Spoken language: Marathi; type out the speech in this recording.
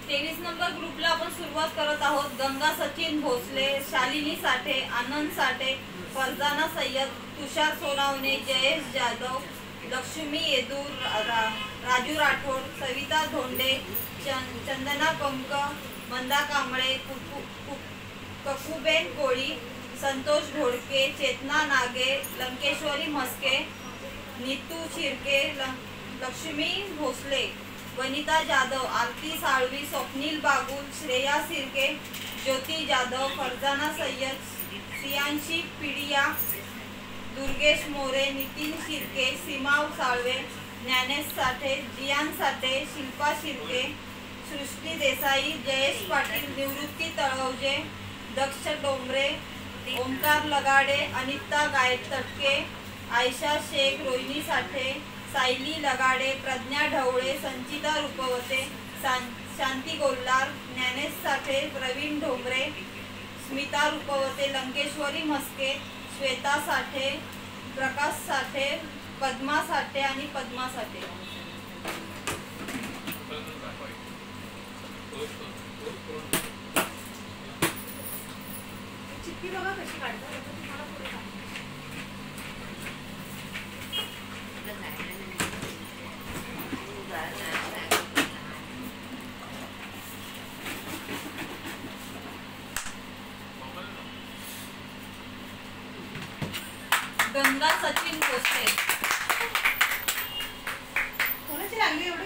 23 नंबर ग्रुपला आपण सुरुवात करत आहोत। गंगा सचिन भोसले, शालिनी साठे, आनंद साठे, फरजाना सय्यद, तुषार सोनावणे, जयेश जाधव, लक्ष्मी येदूर, राजू राठोड, सविता धोंडे, चंदना पंक, मंदा कांबळे, ककुबेन कोळी, संतोष घोडके, चेतना नागे, लंकेश्वरी म्हस्के, नीतू शिर्के, लक्ष्मी भोसले, वनिता जाधव, आरती साळवी, स्वप्नील बागुल, श्रेया सिरके, ज्योती जाधव, फरजाना सय्यद, सियांशी पिडिया, दुर्गेश मोरे, नितीन शिर्के, सीमा साळवे, ज्ञानेश साठे, जियान साठे, शिल्पा शिर्के, सृष्टी देसाई, जयेश पाटील, निवृत्ती तळवजे, दक्ष डोंबरे, ओंकार लगाडे, अनिता गायतटके, आयशा शेख, रोहिणी साठे, सायली लगाडे, प्रज्ञा ढवळे, संचिता रुपवते, शांती गोल्लार, ज्ञानेश साठे, प्रवीण ढोंगरे, स्मिता रुपवते, लंकेश्वरी म्हस्के, श्वेता साठे, प्रकाश साठे, पद्मा साठे आणि पद्मा साठे। चिठ्ठी बघा कशी काढतात। गंगा सचिन भोसले कोणाची लागली एवढी